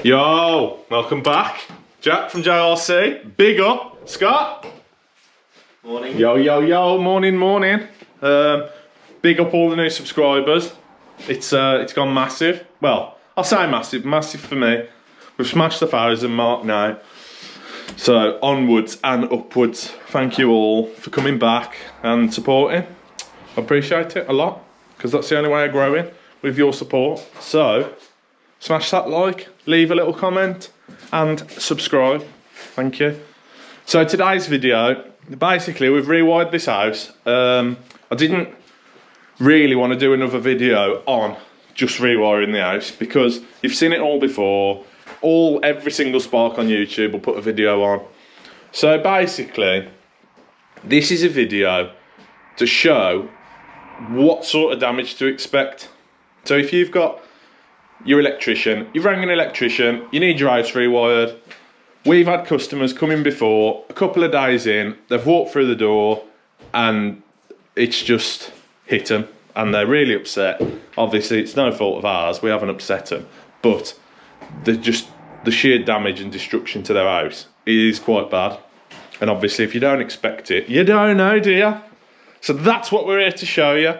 Yo, welcome back. Jack from JRC. Big up, Scott. Morning. Yo, morning. Big up all the new subscribers. It's gone massive. Well, I'll say massive for me. We've smashed the 1,000 mark now. So onwards and upwards. Thank you all for coming back and supporting. I appreciate it a lot because that's the only way of growing, with your support. So smash that like, leave a little comment and subscribe. Thank you. So today's video, basically we've rewired this house. I didn't really want to do another video on just rewiring the house because you've seen it all before. Every single spark on YouTube will put a video on. So basically, this is a video to show what sort of damage to expect. So if you've got your electrician, you've rang an electrician, you need your house rewired. We've had customers come in before, a couple of days in, they've walked through the door and it's just hit them and they're really upset. Obviously it's no fault of ours, we haven't upset them, but the sheer damage and destruction to their house is quite bad. And obviously if you don't expect it, you don't know, do you? So that's what we're here to show you.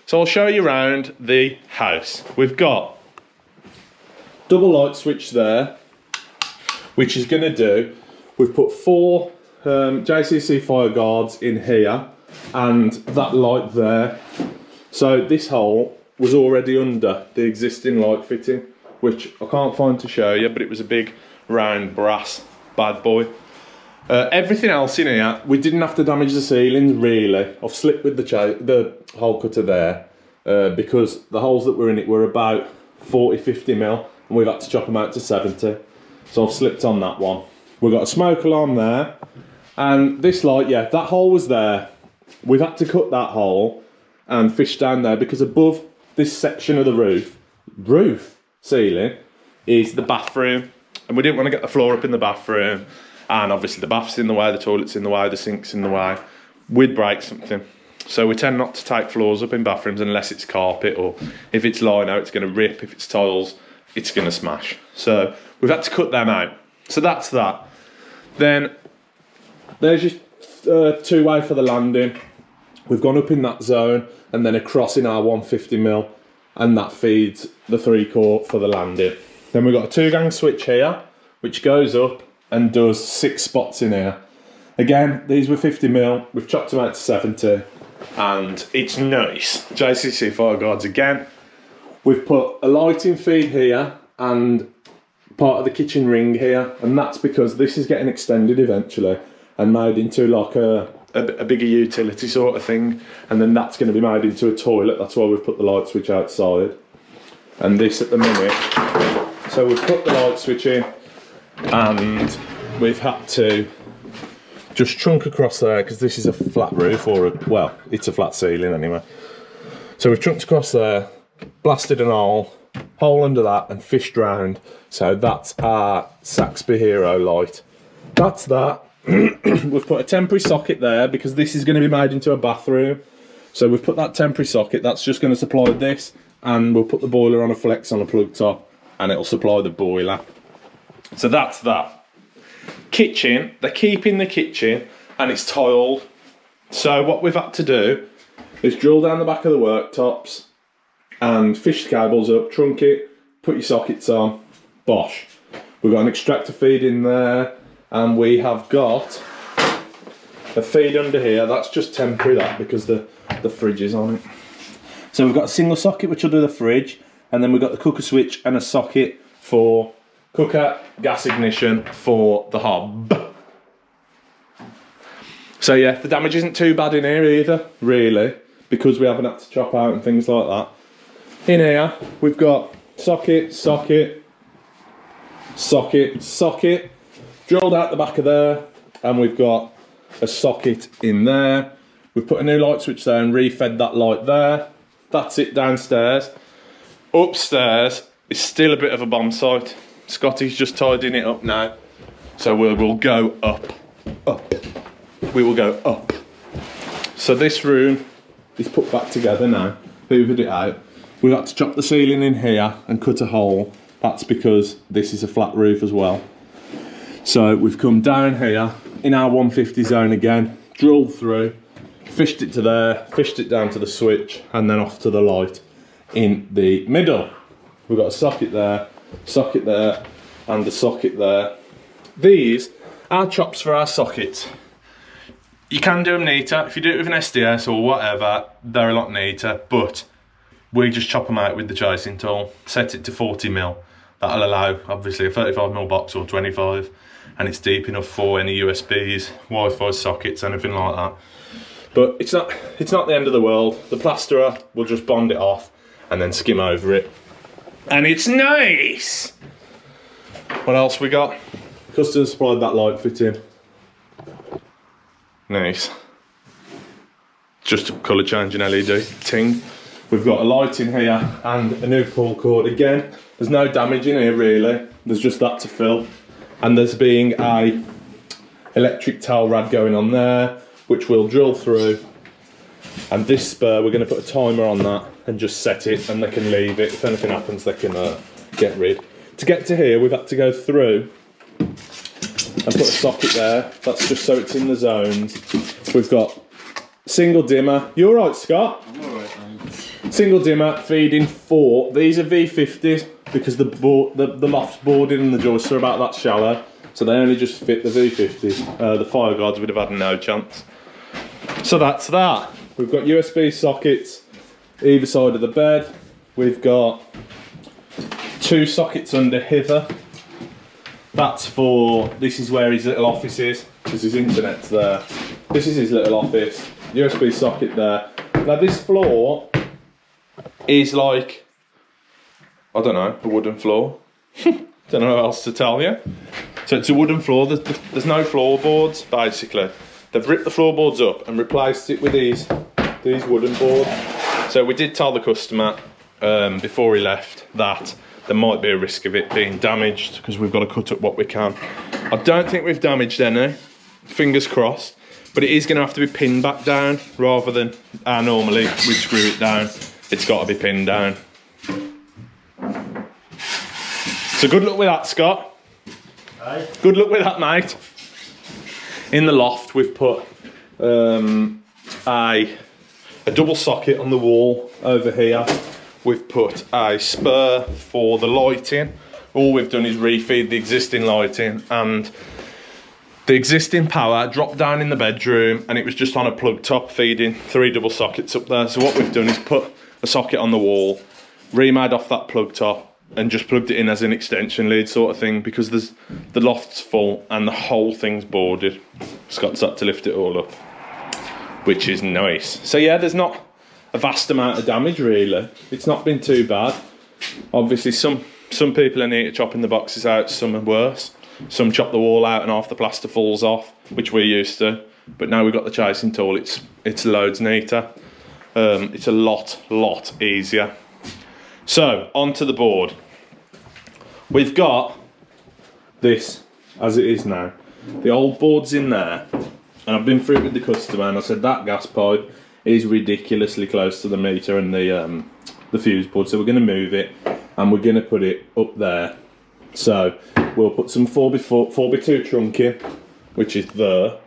So I'll show you around the house. We've got double light switch there, which is going to do, we've put 4 JCC fire guards in here and that light there. So this hole was already under the existing light fitting, which I can't find to show you, but it was a big round brass bad boy. Everything else in here, we didn't have to damage the ceilings really. I've slipped with the hole cutter there because the holes that were in it were about 40-50 mil and we've had to chop them out to 70. So I've slipped on that one. We've got a smoke alarm there and this light, yeah, that hole was there. We've had to cut that hole and fish down there because above this section of the roof ceiling is the bathroom and we didn't want to get the floor up in the bathroom and obviously the bath's in the way, the toilet's in the way, the sink's in the way. We'd break something. So we tend not to take floors up in bathrooms unless it's carpet, or if it's lino it's going to rip, if it's tiles it's going to smash. So we've had to cut them out. So that's that. Then there's just two-way for the landing. We've gone up in that zone and then across in our 150mm and that feeds the 3-core for the landing. Then we've got a 2-gang switch here which goes up and does 6 spots in here. Again, these were 50mm, we've chopped them out to 70 and it's nice. JCC fire guards again. We've put a lighting feed here and part of the kitchen ring here, and that's because this is getting extended eventually and made into like a bigger utility sort of thing, and then that's going to be made into a toilet. That's why we've put the light switch outside and this at the minute. So we've put the light switch in and we've had to just trunk across there because this is a flat roof, or well, it's a flat ceiling anyway. So we've trunked across there, blasted an hole under that and fished round. So that's our Saxby Hero light. That's that. We've put a temporary socket there because this is going to be made into a bathroom. So we've put that temporary socket, that's just going to supply this, and we'll put the boiler on a flex on a plug top and it'll supply the boiler. So that's that. Kitchen, they're keeping the kitchen and it's tiled. So what we've had to do is drill down the back of the worktops and fish the cables up, trunk it, put your sockets on, bosh. We've got an extractor feed in there and we have got a feed under here. That's just temporary, that, because the fridge is on it. So we've got a single socket which will do the fridge, and then we've got the cooker switch and a socket for cooker, gas ignition for the hob. So yeah, the damage isn't too bad in here either, really, because we haven't had to chop out and things like that. In here, we've got socket, socket, socket, socket, drilled out the back of there, and we've got a socket in there. We've put a new light switch there and refed that light there. That's it downstairs. Upstairs is still a bit of a bomb site. Scotty's just tidying it up now. So we will go up. We will go up. So this room is put back together now. Hoovered it out. We've got to chop the ceiling in here and cut a hole That's because this is a flat roof as well. So we've come down here in our 150 zone again, drilled through, fished it to there, fished it down to the switch, and then off to the light in the middle. We've got a socket there, and a socket there. These are chops for our sockets. You can do them neater. If you do it with an SDS or whatever, they're a lot neater, but we just chop them out with the chasing tool, set it to 40mm. That'll allow, obviously, a 35mm box or 25, and it's deep enough for any USBs, Wi-Fi sockets, anything like that. But it's not the end of the world. The plasterer will just bond it off and then skim over it. And it's nice! What else we got? Customer supplied that light fitting. Nice. Just a colour changing LED ting. We've got a light in here and a new pull cord. Again, there's no damage in here really. There's just that to fill. And there's being a electric towel rad going on there, which we'll drill through. And this spur, we're going to put a timer on that and just set it, and they can leave it. If anything happens, they can get rid. To get to here, we've had to go through and put a socket there. That's just so it's in the zones. We've got single dimmer. You all right, Scott? I'm all right, mate. Single dimmer feeding 4. These are V50s because the loft's boarded and the joists are about that shallow, so they only just fit the V50s. The fire guards would have had no chance. So that's that. We've got USB sockets either side of the bed. We've got 2 sockets under hither. That's for, this is where his little office is, because his internet's there. This is his little office. USB socket there. Now this floor is like, I don't know, a wooden floor. Don't know what else to tell you. So it's a wooden floor. There's no floorboards, basically. They've ripped the floorboards up and replaced it with these wooden boards. So we did tell the customer before he left that there might be a risk of it being damaged because we've got to cut up what we can. I don't think we've damaged any, fingers crossed, but it is going to have to be pinned back down rather than normally we'd screw it down. It's got to be pinned down. So good luck with that, Scott. Aye. Good luck with that, mate. In the loft we've put a double socket on the wall over here. We've put a spur for the lighting. All we've done is refeed the existing lighting, and the existing power dropped down in the bedroom and it was just on a plug top feeding 3 double sockets up there. So what we've done is put a socket on the wall, remade off that plug top and just plugged it in as an extension lead sort of thing, because the loft's full and the whole thing's boarded. Scott's had to lift it all up, which is nice. So yeah, there's not a vast amount of damage really. It's not been too bad. Obviously some people are neat at chopping the boxes out, some are worse. Some chop the wall out and half the plaster falls off, which we're used to. But now we've got the chasing tool, it's loads neater. It's a lot easier. So onto the board. We've got this as it is now. The old board's in there, and I've been through it with the customer and I said that gas pipe is ridiculously close to the meter and the fuse board, so we're going to move it and we're going to put it up there. So we'll put some 4x2 trunking, which is there.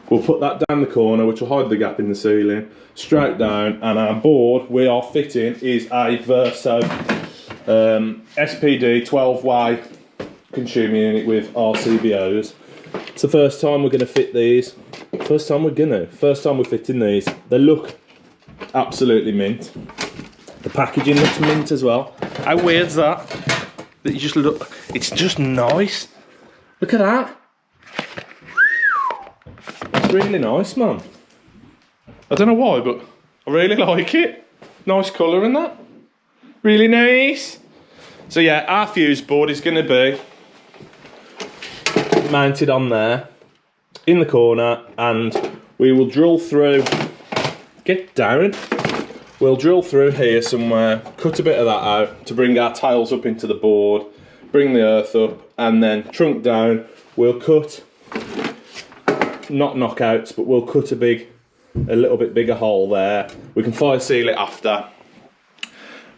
We'll put that down the corner, which will hide the gap in the ceiling, straight down, and our board we are fitting is a Verso SPD 12-way consuming unit with RCBOs. It's the first time we're going to fit these. First time we're fitting these. They look absolutely mint. The packaging looks mint as well. How weird's that? That you just look, it's just nice. Look at that. It's really nice, man. I don't know why, but I really like it. Nice colour in that. Really nice. So yeah, our fuse board is going to be mounted on there in the corner, and we will drill through, get down, we'll drill through here somewhere, cut a bit of that out to bring our tiles up into the board, bring the earth up, and then trunk down. We'll cut, not knockouts, but we'll cut a little bit bigger hole there. We can fire seal it after.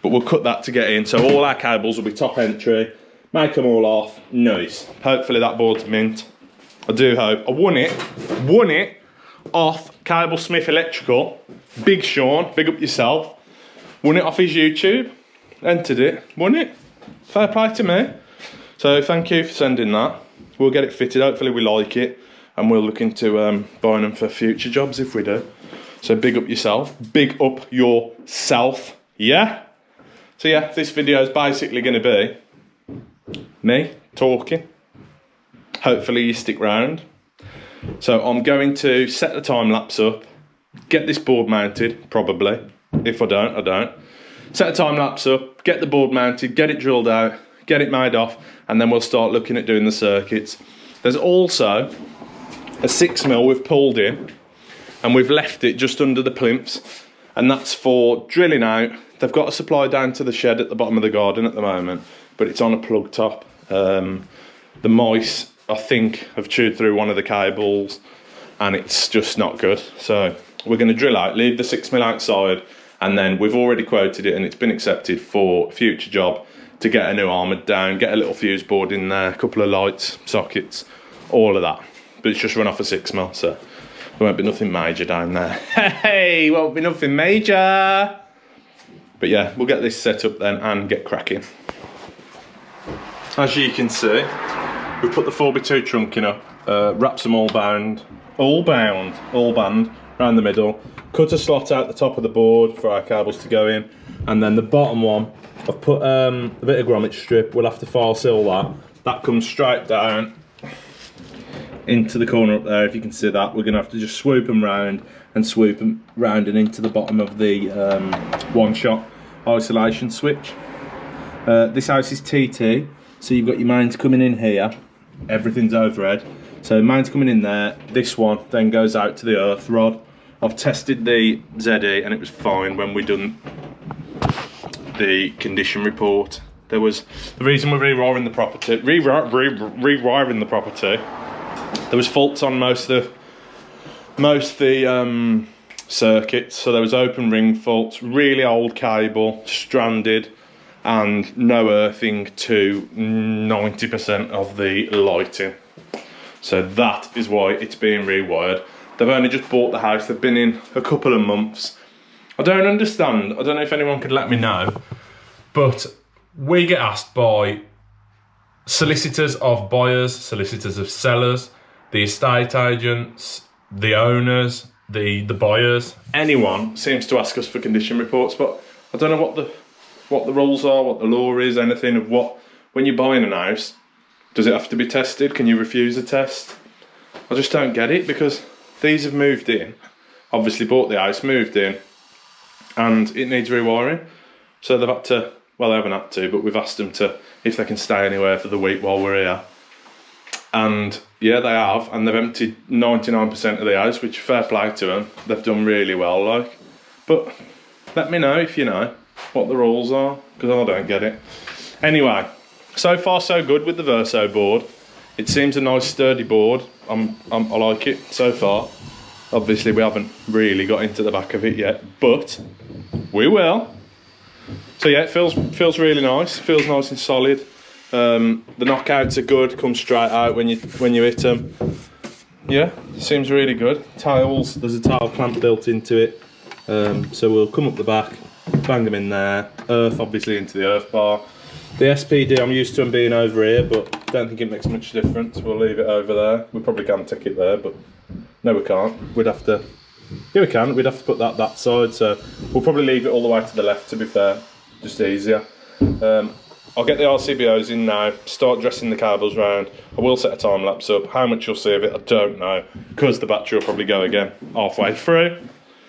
but we'll cut that to get in. So all our cables will be top entry, make them all off, nice. Hopefully that board's mint. I do hope. I won it off Cable Smith Electrical. Big Sean, big up yourself. Won it off his YouTube, entered it, won it. Fair play to me. So thank you for sending that. We'll get it fitted, hopefully we like it, and we'll look into buying them for future jobs if we do. So big up yourself, big up yourself, yeah? So yeah, this video is basically going to be me talking. Hopefully you stick round. So I'm going to set the time lapse up, get this board mounted, probably. If I don't, I don't. Set the time lapse up, get the board mounted, get it drilled out, get it made off, and then we'll start looking at doing the circuits. There's also a 6mm we've pulled in, and we've left it just under the plinths, and that's for drilling out. They've got a supply down to the shed at the bottom of the garden at the moment, but it's on a plug top. The mice, I think, have chewed through one of the cables, and it's just not good. So we're going to drill out, leave the 6mm outside, and then we've already quoted it and it's been accepted for a future job to get a new armoured down, get a little fuse board in there, a couple of lights, sockets, all of that. But it's just run off a 6mm, so there won't be nothing major down there. Hey, won't be nothing major. But yeah, we'll get this set up then and get cracking. As you can see, we've put the 4x2 trunking up, wraps them all band around the middle, cut a slot out the top of the board for our cables to go in, and then the bottom one, I've put a bit of grommet strip. We'll have to file seal that. That comes straight down into the corner up there, if you can see that. We're going to have to just swoop them round and swoop them round and into the bottom of the one-shot isolation switch. This house is TT, so you've got your mains coming in here, everything's overhead. So mains coming in there, this one then goes out to the earth rod. I've tested the ZE and it was fine when we done the condition report. There was, the reason we're rewiring the property, there was faults on most of the circuits. So there was open ring faults, really old cable, stranded, and no earthing to 90% of the lighting. So that is why it's being rewired. They've only just bought the house, they've been in a couple of months. I don't understand, I don't know if anyone could let me know, but we get asked by solicitors of buyers, solicitors of sellers, the estate agents, the owners, the buyers, anyone seems to ask us for condition reports, but I don't know what the rules are, what the law is, anything of what, when you're buying a house, does it have to be tested? Can you refuse a test? I just don't get it, because these have moved in, obviously bought the house, moved in, and it needs rewiring. So they've had to, well, they haven't had to, but we've asked them to, if they can stay anywhere for the week while we're here. And yeah, they have, and they've emptied 99% of the house, which fair play to them. They've done really well, like. But let me know if you know what the rules are, because I don't get it. Anyway, so far so good with the Verso board. It seems a nice sturdy board. I like it so far. Obviously we haven't really got into the back of it yet, but we will. So yeah, it feels really nice. Feels nice and solid. The knockouts are good. Come straight out when you hit them. Yeah, seems really good. Tiles. There's a tile clamp built into it. So we'll come up the back, bang them in there. Earth obviously into the earth bar. The SPD, I'm used to them being over here, but I don't think it makes much difference. We'll leave it over there. We probably can take it there, but no, we can't. We'd have to, yeah, we can. We'd have to put that side, so we'll probably leave it all the way to the left, to be fair. Just easier. I'll get the RCBOs in now, start dressing the cables round. I will set a time lapse up. How much you'll see of it, I don't know, because the battery will probably go again halfway through.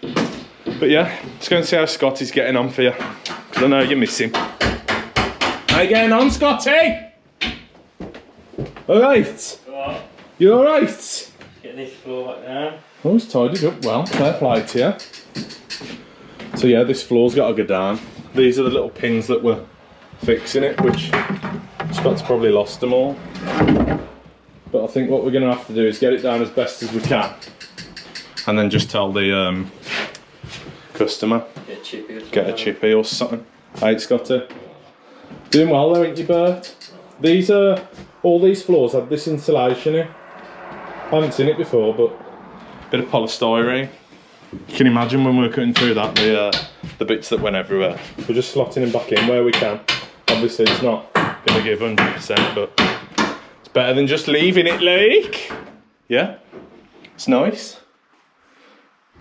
But yeah, let's go and see how Scotty's getting on for you, because I know you miss him. How you getting on, Scotty? Alright. You alright? Get this floor back down. Oh, it's tidied up well, fair play to you. So yeah, this floor's got to go down. These are the little pins that were fixing it, which Scott's probably lost them all. But I think what we're going to have to do is get it down as best as we can, and then just tell the customer, get a chippy or something. Hey, Scotty. Doing well though, ain't you, Bert? These all these floors have this insulation in. I haven't seen it before, but a bit of polystyrene. You can imagine when we're cutting through that, the bits that went everywhere. We're just slotting them back in where we can. Obviously it's not going to give 100%, but it's better than just leaving it like. Yeah, it's nice.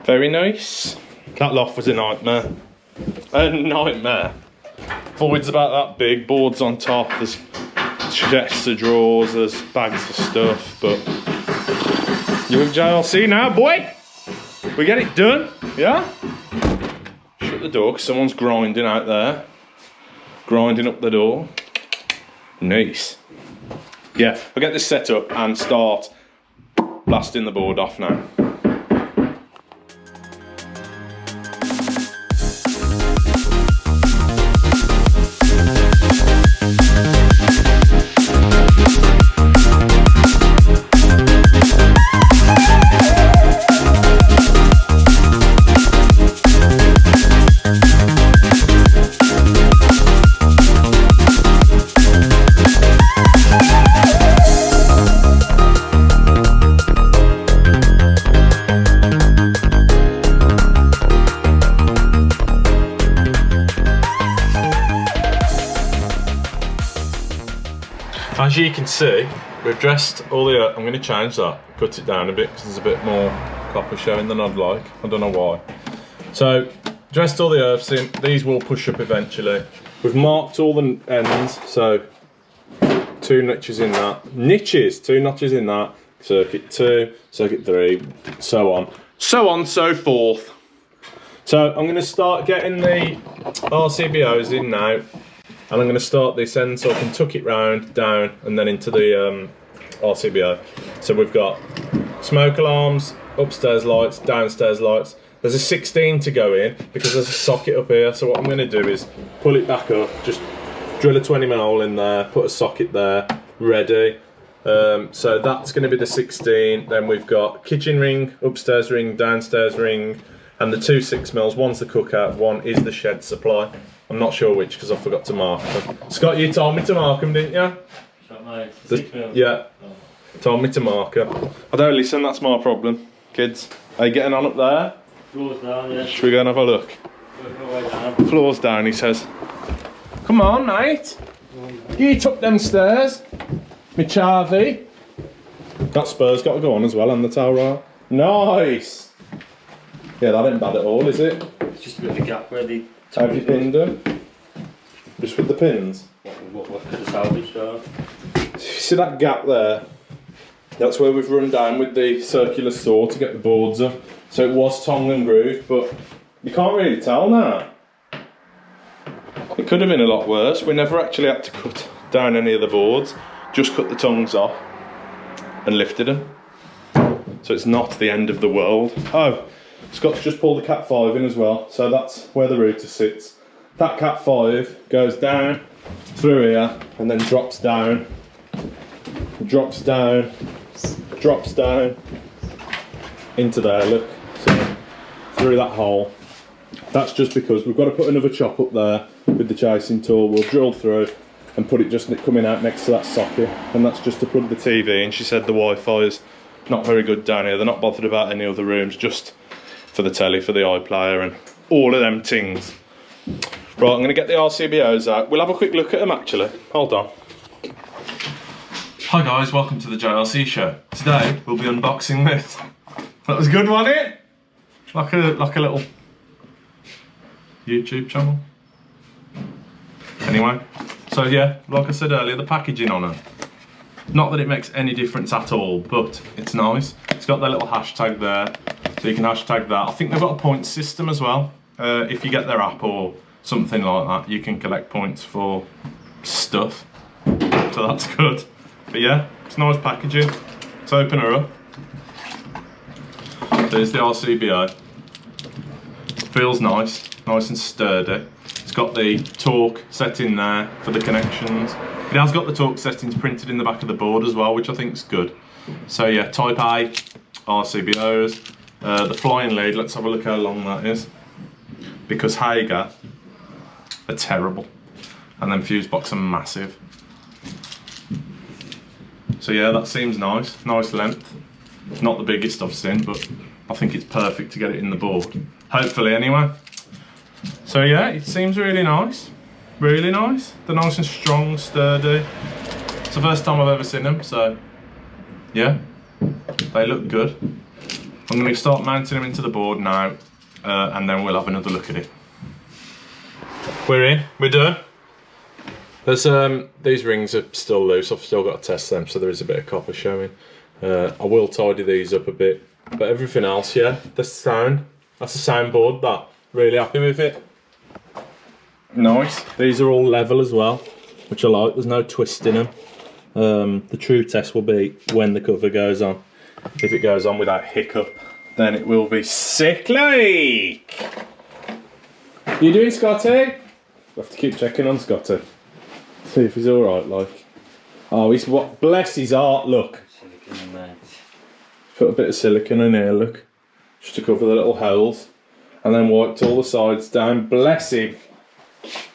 Very nice. That loft was a nightmare. A nightmare. Void's about that big, boards on top, there's chests of drawers, there's bags of stuff, but you with JLC now, boy? We get it done, yeah? Shut the door, because someone's grinding out there. Grinding up the door. Nice. Yeah, we'll get this set up and start blasting the board off now. As you can see, we've dressed all the, I'm going to change that, cut it down a bit because there's a bit more copper showing than I'd like, I don't know why. So, dressed all the earths in, these will push up eventually. We've marked all the ends, so 2 notches in that, two notches in that, circuit 2, circuit 3, so on. So forth. So I'm going to start getting the RCBOs in now. And I'm going to start this end so I can tuck it round, down, and then into the RCBO. So we've got smoke alarms, upstairs lights, downstairs lights. There's a 16 to go in because there's a socket up here. So what I'm going to do is pull it back up, just drill a 20mm hole in there, put a socket there, ready. So that's going to be the 16. Then we've got kitchen ring, upstairs ring, downstairs ring, and the 2 6mm. One's the cookout, one is the shed supply. I'm not sure which because I forgot to mark them. Scott, you told me to mark them, didn't you? Yeah, told me to mark them. I don't listen, that's my problem. Kids, are you getting on up there? Floor's down, yeah. Should we go and have a look? Floor's down, he says. Come on, mate. Get up them stairs. Me Charvy. That spur's got to go on as well, and the towel rail. Nice. Yeah, that ain't bad at all, is it? It's just a bit of a gap where the... Have you pinned them? Just with the pins? What could the salvage show? See that gap there? That's where we've run down with the circular saw to get the boards up. So it was tongue and groove, but you can't really tell now. It could have been a lot worse. We never actually had to cut down any of the boards, just cut the tongues off and lifted them. So it's not the end of the world. Oh, Scott's just pulled the Cat 5 in as well, so that's where the router sits. That Cat 5 goes down through here and then drops down, drops down into there, look, so through that hole. That's just because we've got to put another chop up there with the chasing tool. We'll drill through and put it just coming out next to that socket, and that's just to plug the TV in. She said the Wi-Fi is not very good down here. They're not bothered about any other rooms, just for the telly, for the iPlayer and all of them things. Right, I'm going to get the RCBOs out. We'll have a quick look at them actually. Hold on. Hi guys, welcome to the JLC show. Today we'll be unboxing this. That was good, wasn't it? Like a little YouTube channel. Anyway, so yeah, like I said earlier, the packaging on them. Not that it makes any difference at all, but it's nice. It's got that little hashtag there, so you can hashtag that. I think they've got a points system as well. If you get their app or something like that, you can collect points for stuff. So that's good. But yeah, it's nice packaging. Let's open her up. There's the RCBO. Feels nice, nice and sturdy. It's got the torque setting there for the connections. It has got the torque settings printed in the back of the board as well, which I think is good. So yeah, Type A RCBOs. The flying lead, let's have a look how long that is. Because Hager are terrible. And then fuse box are massive. So yeah, that seems nice. Nice length. Not the biggest I've seen, but I think it's perfect to get it in the board. Hopefully anyway. So yeah, it seems really nice. Really nice. They're nice and strong, sturdy. It's the first time I've ever seen them, so yeah, they look good. I'm going to start mounting them into the board now, and then we'll have another look at it. We're in, we're done. There's these rings are still loose. I've still got to test them, so there is a bit of copper showing. I will tidy these up a bit, but everything else, yeah, the sound. That's the soundboard. That really happy with it. Nice. These are all level as well, which I like. There's no twist in them. The true test will be when the cover goes on. If it goes on without hiccup, then it will be sick like. You doing, Scotty? We'll have to keep checking on Scotty. See if he's alright, like. Oh, he's what? Bless his heart, look. Silicone, mate. Put a bit of silicone in here, look. Just to cover the little holes. And then wiped all the sides down. Bless him.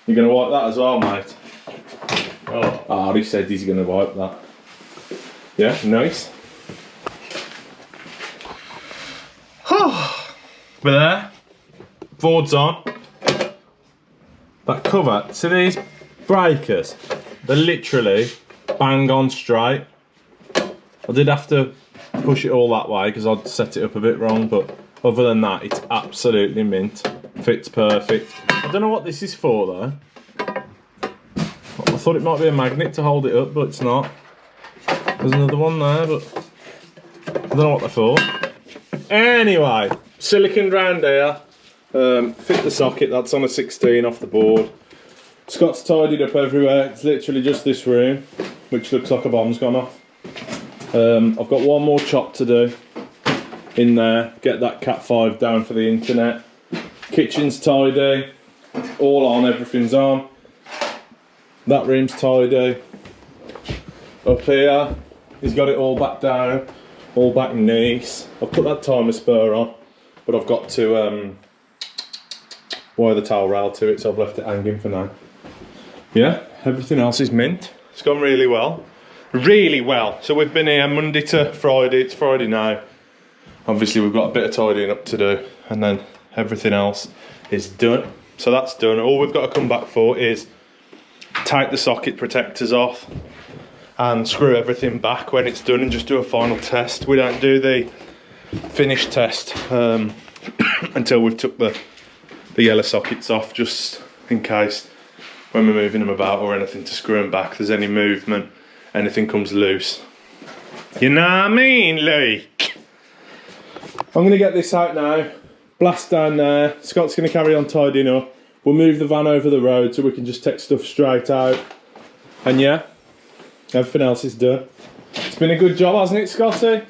You're going to wipe that as well, mate? Oh, he said he's going to wipe that. Yeah, nice. We're there. Board's on. That cover, see these breakers? They're literally bang on straight. I did have to push it all that way because I'd set it up a bit wrong, but other than that, it's absolutely mint. Fits perfect. I don't know what this is for though. I thought it might be a magnet to hold it up, but it's not. There's another one there, but I don't know what they're for. Anyway, silicone round here. Fit the socket, that's on a 16 off the board. Scott's tidied up everywhere. It's literally just this room, which looks like a bomb's gone off. I've got one more chop to do in there. Get that Cat 5 down for the internet. Kitchen's tidy. All on, everything's on. That room's tidy. Up here, he's got it all back down, all back nice. I've put that timer spur on, but I've got to wire the towel rail to it, so I've left it hanging for now. Yeah, everything else is mint. It's gone really well. Really well. So we've been here Monday to Friday. It's Friday now. Obviously we've got a bit of tidying up to do, and then everything else is done. So that's done. All we've got to come back for is take the socket protectors off and screw everything back when it's done and just do a final test. We don't do the finish test until we've took the yellow sockets off, just in case when we're moving them about or anything to screw them back, there's any movement, anything comes loose. You know what I mean, like? I'm going to get this out now, blast down there. Scott's going to carry on tidying up. We'll move the van over the road so we can just take stuff straight out. And yeah, everything else is done. It's been a good job, hasn't it, Scotty?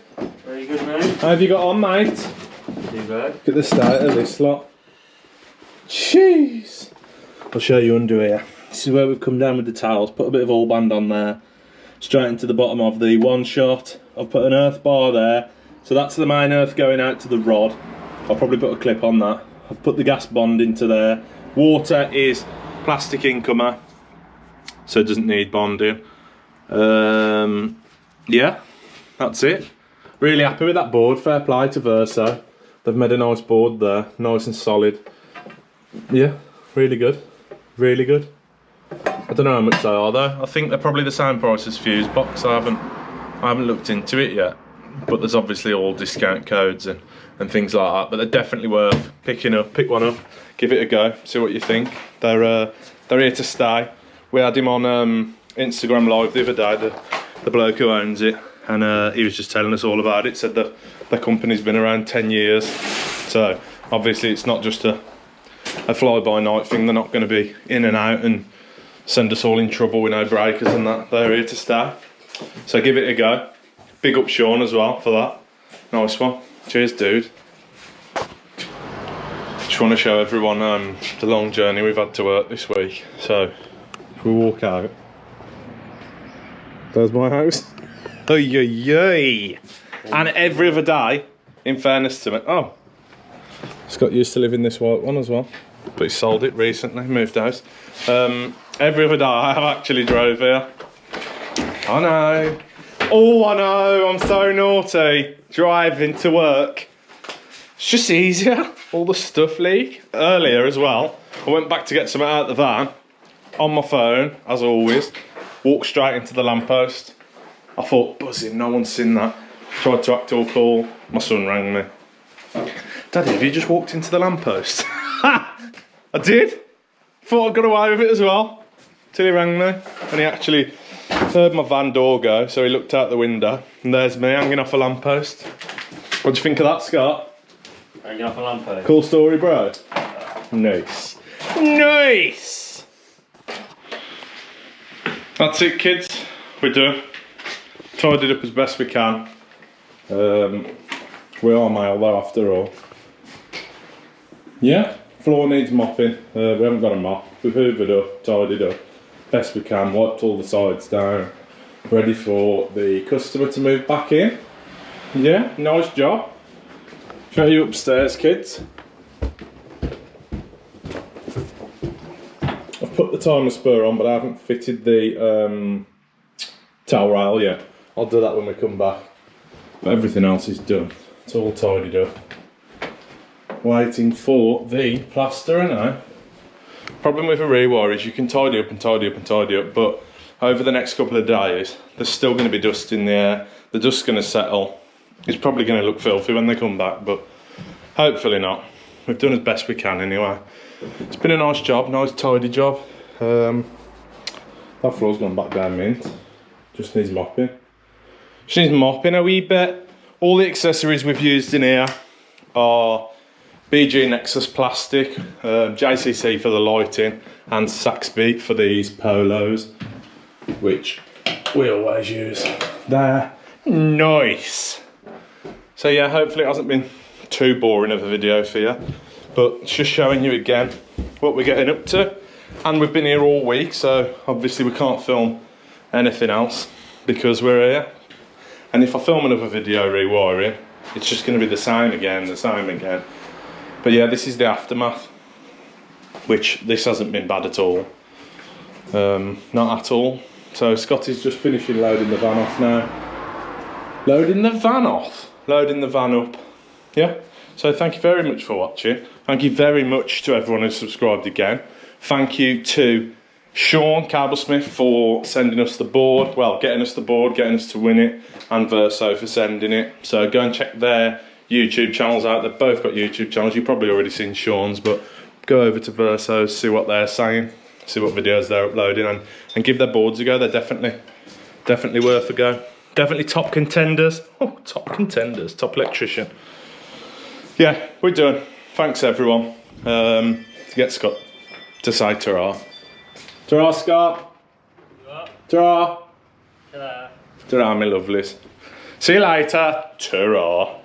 Very good, mate. How have you got on, mate? Too bad. Look at the state of this lot. Jeez. I'll show you under here. This is where we've come down with the towels. Put a bit of all band on there. Straight into the bottom of the one shot. I've put an earth bar there. So that's the main earth going out to the rod. I'll probably put a clip on that. I've put the gas bond into there. Water is plastic incomer, so it doesn't need bonding. Yeah, that's it. Really happy with that board. Fair play to Verso. They've made a nice board there, nice and solid. Yeah, really good. Really good. I don't know how much they are though. I think they're probably the same price as Fusebox. I haven't looked into it yet, but there's obviously all discount codes and things like that. But they're definitely worth picking up. Pick one up, give it a go, see what you think. They're here to stay. We had him on Instagram Live the other day, the bloke who owns it, and he was just telling us all about it. Said that the company's been around 10 years, so obviously it's not just a fly-by-night thing. They're not going to be in and out and send us all in trouble with no breakers and that. They're here to stay, so give it a go. Big up Sean as well for that. Nice one. Cheers, dude. Just want to show everyone the long journey we've had to work this week. So if we walk out, there's my house. Oy, oy, oy. And every other day, in fairness to me, oh, Scott used to live in this white one as well. but he sold it recently, moved house. Every other day I have actually drove here. I know. Oh, I know, I'm so naughty. Driving to work. It's just easier. All the stuff leak. Earlier as well, I went back to get something out of the van. On my phone, as always. Walked straight into the lamppost. I thought, buzzing, no one's seen that. Tried to act all cool. My son rang me. Daddy, have you just walked into the lamppost? Ha! I did. Thought I got away with it as well. Till he rang me. And he actually heard my van door go, so he looked out the window. And there's me hanging off a lamppost. What do you think of that, Scott? Hanging off a lamppost. Cool story, bro. Nice. Nice! That's it, kids. We're done. Tidied up as best we can. We are male though, after all. Yeah, floor needs mopping. We haven't got a mop. We've hoovered up, tidied up, best we can, wiped all the sides down. Ready for the customer to move back in. Yeah, nice job. Show you upstairs, kids. I've put the timer spur on, but I haven't fitted the towel rail yet. I'll do that when we come back. But everything else is done. It's all tidied up. Waiting for the plaster now. Problem with a rewire is you can tidy up and tidy up and tidy up, but over the next couple of days, there's still going to be dust in the air. The dust's going to settle. It's probably going to look filthy when they come back, but hopefully not. We've done as best we can anyway. It's been a nice job, nice tidy job. That floor's gone back down mint. Just needs mopping. Just needs mopping a wee bit. All the accessories we've used in here are BG Nexus plastic, JCC for the lighting, and Saxby for these polos, which we always use. They're nice. So yeah, hopefully it hasn't been too boring of a video for you, but it's just showing you again what we're getting up to. And we've been here all week, so obviously we can't film anything else because we're here. And if I film another video rewiring, it's just going to be the same again, the same again. But yeah, this is the aftermath, which this hasn't been bad at all. Not at all. So Scotty's just finishing loading the van off now. Loading the van off. Loading the van up. Yeah. So thank you very much for watching. Thank you very much to everyone who subscribed again. Thank you to Sean Cablesmith for sending us the board. Well, getting us the board, getting us to win it. And Verso for sending it. So go and check their YouTube channels out. They've both got YouTube channels. You've probably already seen Sean's, but go over to Verso, see what they're saying, see what videos they're uploading, and give their boards a go. They're definitely worth a go. Definitely top contenders. Oh, top contenders, top electrician. Yeah, we're done. Thanks everyone. To get Scott to say ta-ra. Ta-ra, Scott. Ta-ra. Ta-ra. Ta-ra, my lovelies. See you later. Ta-ra.